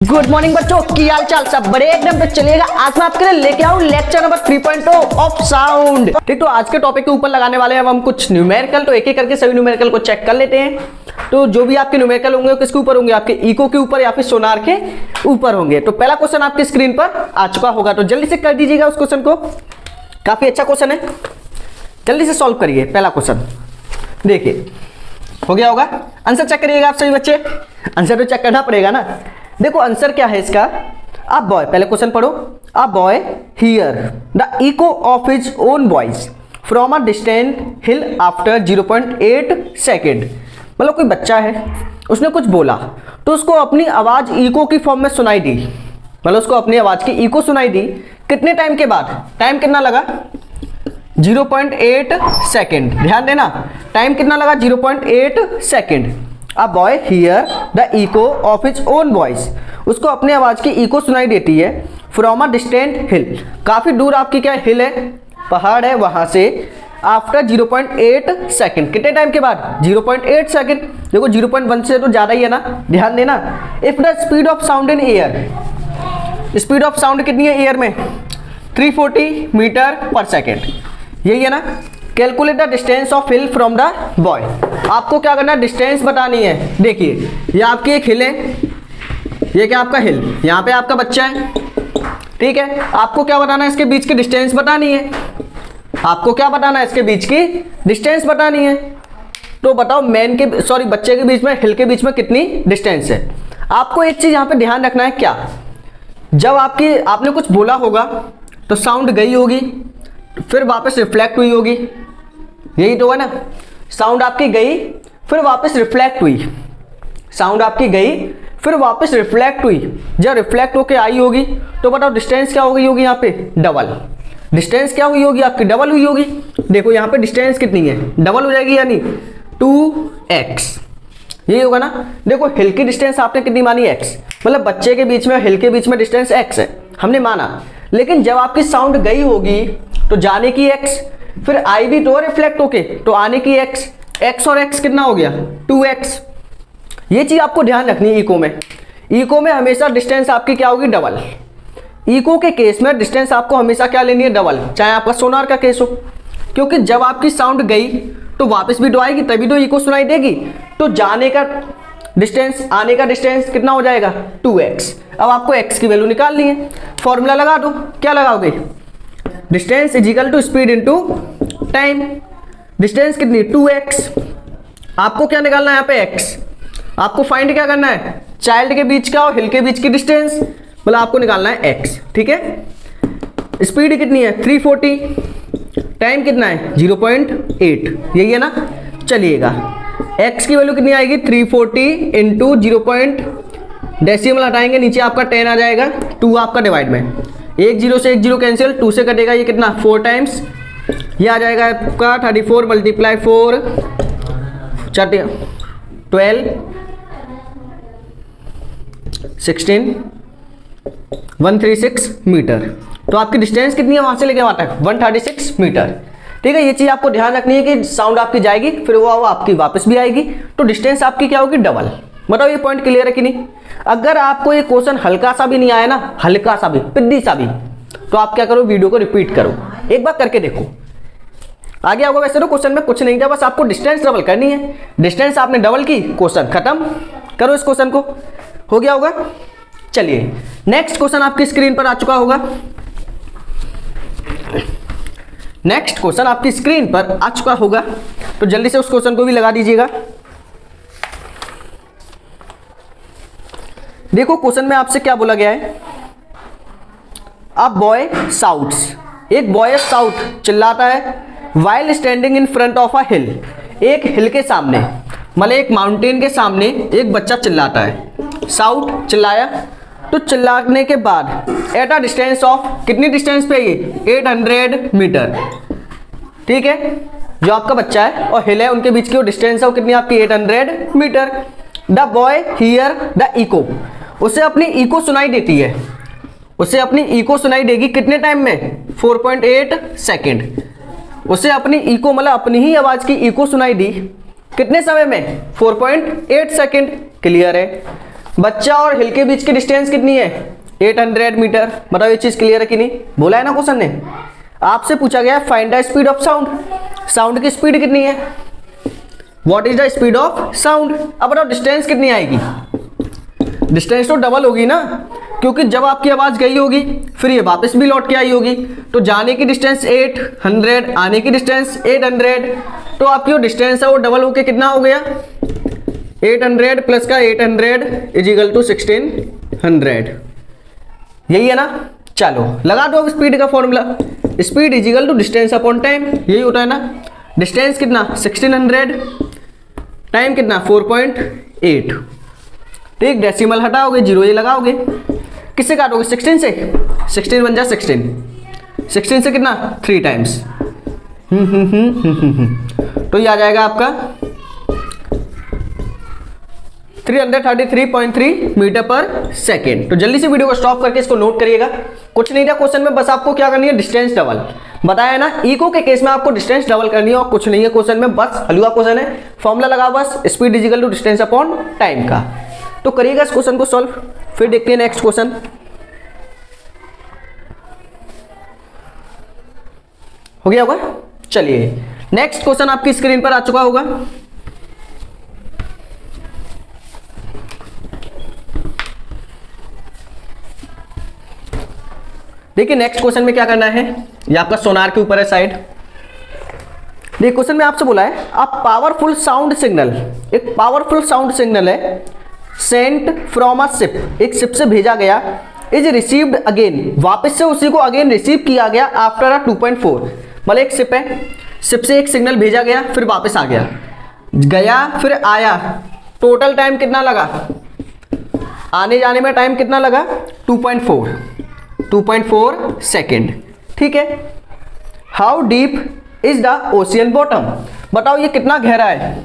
Good morning बच्चों, की हाल चाल सब बड़े एकदम पे चलेगा। आज मैं आपके लिए लेके आऊं लेक्चर नंबर 3.0 ऑफ साउंड। ठीक, तो आज के टॉपिक के ऊपर लगाने वाले हैं हम कुछ न्यूमेरिकल। तो एक एक करके सभी न्यूमेरिकल को चेक कर लेते हैं। तो जो भी आपके न्यूमेरिकल होंगे किसके ऊपर होंगे, आपके इको के ऊपर या फिर सोनार के ऊपर होंगे। तो पहला क्वेश्चन आपकी स्क्रीन पर आ चुका होगा, तो जल्दी से कर दीजिएगा उस क्वेश्चन को। काफी अच्छा क्वेश्चन है, जल्दी से सॉल्व करिए। पहला क्वेश्चन देखिए, हो गया होगा। आंसर चेक करिएगा आप सभी बच्चे, आंसर तो चेक करना पड़ेगा ना। देखो आंसर क्या है इसका। अ बॉय, पहले क्वेश्चन पढ़ो। A boy hear the eco of his own voice from a distant hill after 0.8 second. मतलब कोई बच्चा है, उसने कुछ बोला तो उसको अपनी आवाज इको की फॉर्म में सुनाई दी। मतलब उसको अपनी आवाज की इको सुनाई दी कितने टाइम के बाद? टाइम कितना लगा? 0.8 सेकेंड। ध्यान देना, टाइम कितना लगा? 0.8 second. A boy hear the eco of his own voice, उसको अपने आवाज की इको सुनाई देती है फ्रॉम अ डिस्टेंट हिल, काफी दूर आपकी क्या हिल है, पहाड़ है, वहां से। आफ्टर 0.8 सेकेंड, कितने टाइम के बाद? 0.8 सेकेंड। देखो 0.1 से तो ज्यादा ही है ना, ध्यान देना। If the speed of sound in air, speed of sound कितनी है एयर में? 340 मीटर पर सेकेंड, यही है ना। Calculate the distance of hill from the boy. आपको क्या करना है? डिस्टेंस बतानी है। देखिए ये आपकी एक हिल है, ये क्या आपका हिल, यहाँ पे आपका बच्चा है, ठीक है। आपको क्या बताना है? इसके बीच की डिस्टेंस बतानी है। आपको क्या बताना है? इसके बीच की डिस्टेंस बतानी है। तो बताओ बच्चे के बीच में, हिल के बीच में कितनी डिस्टेंस है। आपको एक चीज यहाँ पे ध्यान रखना है, क्या, जब आपने कुछ बोला होगा तो साउंड गई होगी, फिर वापस रिफ्लेक्ट हुई होगी, यही तो है ना। साउंड आपकी गई फिर वापस रिफ्लेक्ट हुई, साउंड आपकी गई फिर वापस रिफ्लेक्ट हुई। जब रिफ्लेक्ट होके आई होगी तो बताओ डिस्टेंस क्या हो गई होगी? यहाँ पे डबल। डिस्टेंस क्या हुई होगी आपकी? डबल हुई होगी। देखो यहाँ पे डिस्टेंस कितनी है? डबल हो जाएगी, यानी 2x, यही होगा ना। देखो हिल की डिस्टेंस आपने कितनी मानी? x। मतलब बच्चे के बीच में हिल के बीच में डिस्टेंस x है, हमने माना। लेकिन जब आपकी साउंड गई होगी तो जाने की x, फिर आई भी तो रिफ्लेक्ट होके, तो आने की x और x कितना हो गया? 2x। ये चीज आपको ध्यान रखनी है। इको में हमेशा डिस्टेंस आपकी क्या होगी? डबल। इको के केस में डिस्टेंस आपको हमेशा क्या लेनी है? डबल, चाहे आपका सोनार का केस हो। क्योंकि जब आपकी साउंड गई तो वापस भी तो आएगी, तभी तो इको सुनाई देगी। तो जाने का डिस्टेंस, आने का डिस्टेंस कितना हो जाएगा? 2x। अब आपको x की वैल्यू निकालनी है, फॉर्मूला लगा दो। क्या लगाओगे? Distance is equal to speed into time. Distance कितनी? 2x। आपको क्या निकालना है यहाँ पे? x। आपको फाइंड क्या करना है? चाइल्ड के बीच का और हिल के बीच की डिस्टेंस, मतलब आपको निकालना है x, ठीक है। स्पीड कितनी है? 340। टाइम कितना है? 0.8, यही है ना। चलिएगा x की वैल्यू कितनी आएगी? 340 इंटू 0. डेसिमल हटाएंगे, नीचे आपका 10 आ जाएगा, 2 आपका डिवाइड में, 1 0 से 1 0 कैंसिल, 2 से कटेगा ये कितना? 4 टाइम्स। ये आ जाएगा आपका 34 मल्टीप्लाई 4 12 16 136 मीटर। तो आपकी डिस्टेंस कितनी है वहां से लेके वहां तक? 136 मीटर, ठीक है। ये चीज आपको ध्यान रखनी है कि साउंड आपकी जाएगी फिर वो आपकी वापस भी आएगी, तो डिस्टेंस आपकी क्या होगी? डबल। बताओ ये पॉइंट क्लियर है कि नहीं? अगर आपको ये क्वेश्चन हल्का सा भी नहीं आया ना, हल्का सा भी, पिद्दी सा भी, तो आप क्या करो? वीडियो को रिपीट करो, एक बार करके देखो। आगे होगा। वैसे तो क्वेश्चन में कुछ नहीं था, बस आपको डिस्टेंस डबल करनी है। डिस्टेंस आपने डबल की, क्वेश्चन खत्म। करो इस क्वेश्चन को, हो गया होगा। चलिए नेक्स्ट क्वेश्चन आपकी स्क्रीन पर आ चुका होगा। नेक्स्ट क्वेश्चन आपकी स्क्रीन पर आ चुका होगा, तो जल्दी से उस क्वेश्चन को भी लगा दीजिएगा। देखो क्वेश्चन में आपसे क्या बोला गया है? अ बॉय साउट्स, एक बॉय साउट चिल्लाता है, while standing in front of a hill, एक हिल के सामने, मतलब एक माउंटेन के सामने एक बच्चा चिल्लाता है। साउट, चिल्लाया, तो चिल्लाने के बाद एट अ डिस्टेंस ऑफ, कितनी डिस्टेंस पे? ये 800 मीटर, ठीक है। जो आपका बच्चा है और हिल है उनके बीच की वो डिस्टेंस है, वो कितनी आपकी? 800 metre. The boy hear the echo, उसे अपनी इको सुनाई देती है, उसे अपनी इको सुनाई देगी कितने टाइम में? 4.8 सेकेंड। उसे अपनी इको, मतलब अपनी ही आवाज की इको सुनाई दी कितने समय में? 4.8 सेकेंड। क्लियर है। बच्चा और हिल के बीच की डिस्टेंस कितनी है? 800 मीटर। बताओ ये चीज क्लियर है कि नहीं? बोला है ना क्वेश्चन ने। आपसे पूछा गया find the speed of sound, sound की स्पीड कितनी है? What is the speed of sound. अब बताओ डिस्टेंस कितनी आएगी? डिस्टेंस तो डबल होगी ना, क्योंकि जब आपकी आवाज गई होगी फिर ये वापस भी लौट के आई होगी, तो जाने की डिस्टेंस 800, आने की डिस्टेंस 800, तो आपकी जो डिस्टेंस है वो डबल होके कितना हो गया? 800 प्लस का 800 इज इक्वल टू 1600। यही है ना? चलो लगा दो अब स्पीड का formula. Speed is equal to distance upon time, यही होता है ना। डिस्टेंस कितना? 1600, टाइम कितना? 4.8। ठीक, डेसिमल हटाओगे, जीरो ये लगाओगे, किससे काटोगे? 16 से। 16 बन जा 16, 16 से कितना? 3 टाइम्स। तो ये आ जाएगा आपका 333.3 मीटर पर सेकेंड। तो जल्दी से वीडियो को स्टॉप करके इसको नोट करिएगा। कुछ नहीं था क्वेश्चन में, बस आपको क्या करनी है? Distance double. बताया ना, इको के केस में आपको डिस्टेंस डबल करनी है और कुछ नहीं है क्वेश्चन में, बस हलवा क्वेश्चन है। फॉर्मूला लगा बस, speed is equal to distance upon time का। तो करिएगा इस क्वेश्चन को सॉल्व, फिर देखते हैं नेक्स्ट क्वेश्चन। हो गया होगा? चलिए नेक्स्ट क्वेश्चन आपकी स्क्रीन पर आ चुका होगा। देखिए नेक्स्ट क्वेश्चन में क्या करना है, ये आपका सोनार के ऊपर है साइड। देखिए क्वेश्चन में आपसे बोला है अ पावरफुल साउंड सिग्नल, एक पावरफुल साउंड सिग्नल है सेंट फ्रॉम अ शिप, एक शिप से भेजा गया, इज रिसीव्ड अगेन, वापस से उसी को अगेन रिसीव किया गया आफ्टर अ 2.4। मतलब एक शिप है, शिप से एक सिग्नल भेजा गया फिर वापस आ गया, गया फिर आया, टोटल टाइम कितना लगा? आने जाने में टाइम कितना लगा? 2.4 सेकेंड। ठीक है। How deep is the ocean bottom, बताओ ये कितना गहरा है,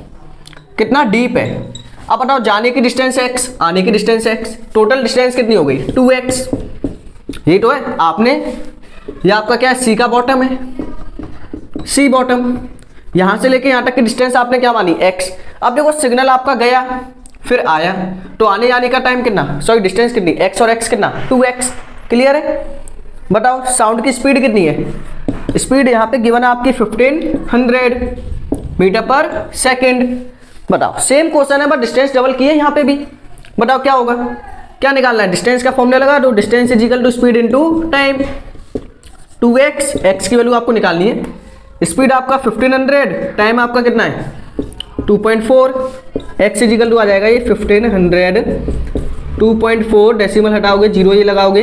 कितना डीप है। अब बताओ जाने की डिस्टेंस x, आने की डिस्टेंस x, टोटल डिस्टेंस कितनी हो गई? 2x। ये तो है आपने, ये आपका क्या है? सी का बॉटम है, सी बॉटम। यहां से लेके यहां तक की डिस्टेंस आपने क्या मानी? x। अब देखो सिग्नल आपका गया फिर आया, तो आने जाने का टाइम कितना, सॉरी डिस्टेंस कितनी? x और x कितना? 2x। क्लियर है? बताओ साउंड की स्पीड कितनी है? स्पीड यहाँ पे गिवन है आपकी 1500 मीटर पर सेकेंड। बताओ सेम क्वेश्चन है बट डिस्टेंस डबल की है यहाँ पे भी। बताओ क्या होगा, क्या निकालना है? डिस्टेंस का फॉर्मूला लगा दो, distance is equal to speed into time. 2x, x की वैल्यू आपको निकालनी है। स्पीड आपका 1500, टाइम आपका कितना है? 2.4, x इज इक्वल टू आ जाएगा ये 1500, 2.4 डेसिमल हटाओगे, जीरो ये लगाओगे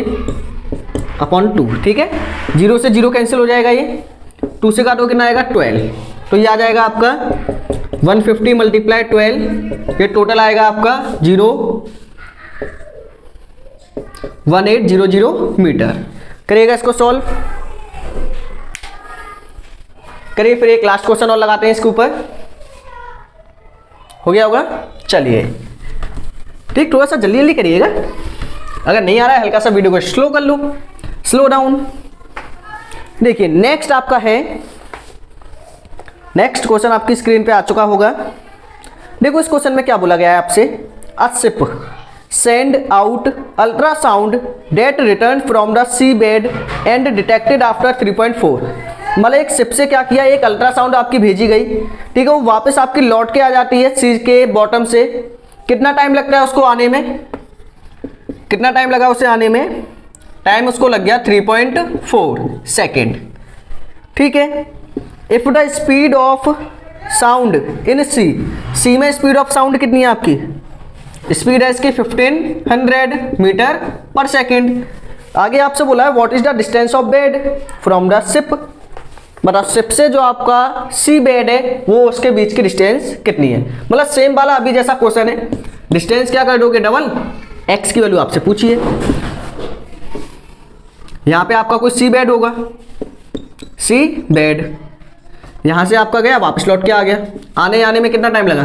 अपॉन 2। ठीक है, जीरो से जीरो कैंसिल हो जाएगा, ये 2 से काटो कितना आएगा? 12। तो ये आ जाएगा आपका 150 मल्टीप्लाई 12, ये टोटल आएगा आपका 1800 मीटर। करिएगा इसको सॉल्व, करिए फिर एक लास्ट क्वेश्चन और लगाते हैं इसके ऊपर। हो गया होगा? चलिए ठीक, थोड़ा सा जल्दी जल्दी करिएगा, अगर नहीं आ रहा है हल्का सा वीडियो को स्लो कर लो, स्लो डाउन। देखिए नेक्स्ट आपका है, नेक्स्ट क्वेश्चन आपकी स्क्रीन पे आ चुका होगा। देखो इस क्वेश्चन में क्या बोला गया है आपसे, a ship send out ultrasound that return from the sea bed and detected after 3.4। मतलब एक शिप से क्या किया, एक अल्ट्रासाउंड आपकी भेजी गई, ठीक है, वो वापस आपकी लौट के आ जाती है सी के बॉटम से। कितना टाइम लगता है उसको आने में? कितना टाइम लगा उसे आने में? टाइम उसको लग गया 3.4 सेकेंड। ठीक है। If the speed of sound in sea, sea में स्पीड ऑफ साउंड कितनी है आपकी? स्पीड है इसकी 1500 मीटर पर सेकेंड। आगे आपसे बोला है what is the distance of bed from the ship, मतलब शिप से जो आपका सी बेड है वो उसके बीच की डिस्टेंस कितनी है। मतलब सेम वाला अभी जैसा क्वेश्चन है, डिस्टेंस क्या कर दोगे? डबल, x की वैल्यू आपसे पूछिए। यहां पे आपका कोई सी बेड होगा, सी बेड, यहां से आपका गया वापस लौट के आ गया, आने आने में कितना टाइम लगा?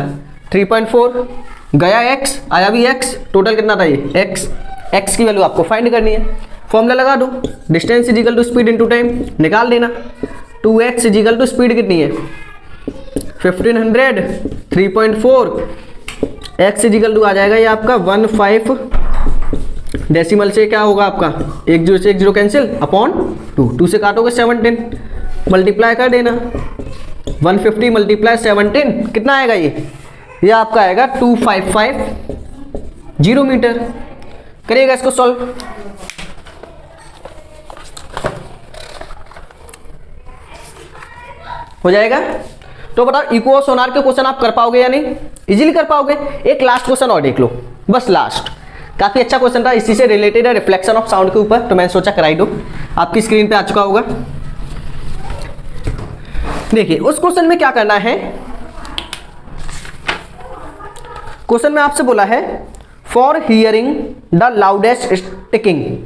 3.4, गया x, आया भी x, टोटल कितना था ये? x। x की वैल्यू आपको फाइंड करनी है, फॉर्मूला लगा दो, distance is equal to speed into time, निकाल देना। 2x is equal to speed कितनी है? 1500, 3.4, x इजिकल टू आ जाएगा ये आपका 15 डेसिमल से क्या होगा आपका 1 0 से 1 0 कैंसिल अपॉन 2 से काटोगे 17 मल्टीप्लाई कर देना 150 मल्टीप्लाई 17 कितना आएगा ये आपका आएगा 2550 मीटर। करिएगा इसको सॉल्व। हो जाएगा। तो बताओ इको और सोनार के क्वेश्चन आप कर पाओगे या नहीं? इजीली कर पाओगे। एक लास्ट क्वेश्चन और देख लो, बस लास्ट। काफी अच्छा क्वेश्चन था, इसी से रिलेटेड है, रिफ्लेक्शन ऑफ साउंड के ऊपर, तो मैंने सोचा कराई दो। आपकी स्क्रीन पे आ चुका होगा। देखिए उस क्वेश्चन में क्या करना है। क्वेश्चन में आपसे बोला है for hearing the loudest ticking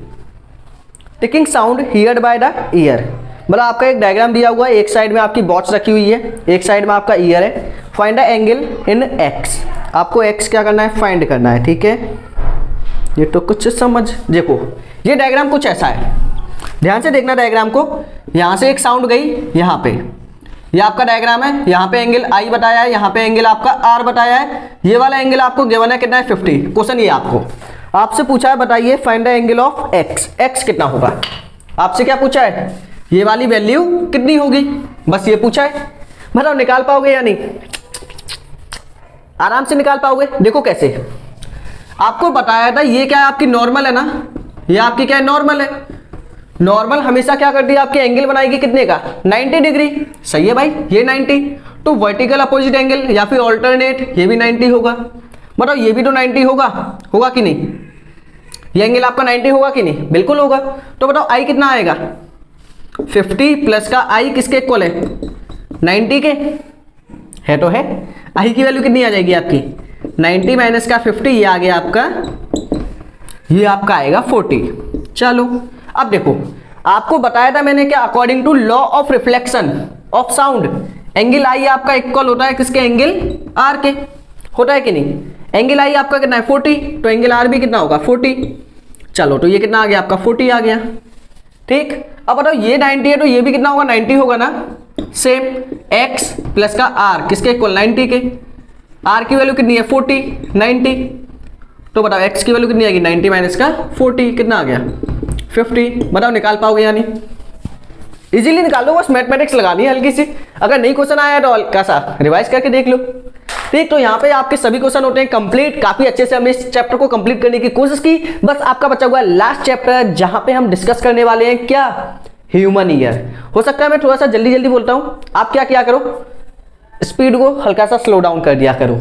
sound heard by the year. मतलब आपका एक डायग्राम दिया हुआ है, एक साइड में आपकी वॉच रखी हुई है, एक साइड में आपका ईयर है। Find the angle in x. आपको एक्स क्या करना है? फाइंड करना है। ठीक है, ये तो कुछ समझ। देखो ये डायग्राम कुछ ऐसा है, ध्यान से देखना डायग्राम को। यहां से एक साउंड गई यहाँ पे, ये आपका डायग्राम है। यहाँ पे एंगल आई बताया है, यहाँ पे एंगल आपका आर बताया है। ये वाला एंगल आपको गिवन है कितना है? 50। क्वेश्चन ये आपसे पूछा है, बताइए find the angle of x. X कितना होगा? आपसे क्या पूछा है? ये वाली वैल्यू कितनी होगी, बस ये पूछा है। मतलब निकाल पाओगे या नहीं? आराम से निकाल पाओगे। देखो कैसे, आपको बताया था ये क्या है? आपकी नॉर्मल है ना, ये आपकी क्या है? नॉर्मल है। नॉर्मल हमेशा क्या करती है? आपके एंगल बनाएगी कितने का? 90 डिग्री। सही है भाई, ये 90। तो वर्टिकल अपोजिट एंगल या फिर ऑल्टरनेट, ये भी 90 होगा। बताओ ये भी तो 90 होगा कि नहीं? ये एंगल आपका 90 होगा कि नहीं? बिल्कुल होगा। तो बताओ आई कितना आएगा? 50 प्लस का आई किसके इक्वल है? 90 के है। तो है आई की वैल्यू कितनी आ जाएगी आपकी? 90 माइनस का 50, ये आ गया आपका, ये आपका आएगा 40। चलो अब देखो, आपको बताया था मैंने क्या, according to law of reflection of sound, angle I आपका इक्वल होता है किसके? एंगल आर के। होता है कि नहीं? एंगल आई आपका कितना है? 40। तो एंगल आर भी कितना होगा? 40। चलो तो ये कितना आ गया आपका? 40 आ गया। ठीक, अब बताओ ये 90 है तो ये भी कितना होगा? 90 होगा ना। सेम, x प्लस का r किसके इक्वल? 90 के। r की वैल्यू कितनी है? 40, 90। तो बताओ x की वैल्यू कितनी आएगी? 90 माइनस का 40 कितना आ गया? 50। बताओ निकाल पाओगे या नहीं? इजीली निकाल लो, बस मैथमेटिक्स लगानी है हल्की सी। अगर नहीं क्वेश्चन आया तो हल्का सा रिवाइज करके देख लो। ठीक, तो यहाँ पे आपके सभी क्वेश्चन होते हैं कंप्लीट। काफी अच्छे से हमने इस चैप्टर को कंप्लीट करने की कोशिश की। बस आपका बचा हुआ है लास्ट चैप्टर, जहां पे हम डिस्कस करने वाले हैं क्या? Human ear. हो सकता है मैं थोड़ा सा जल्दी जल्दी बोलता हूं, आप क्या किया करो, स्पीड को हल्का सा स्लो डाउन कर दिया करो।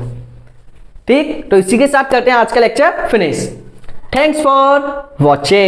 ठीक, तो इसी के साथ करते हैं आज का lecture finish. Thanks for watching.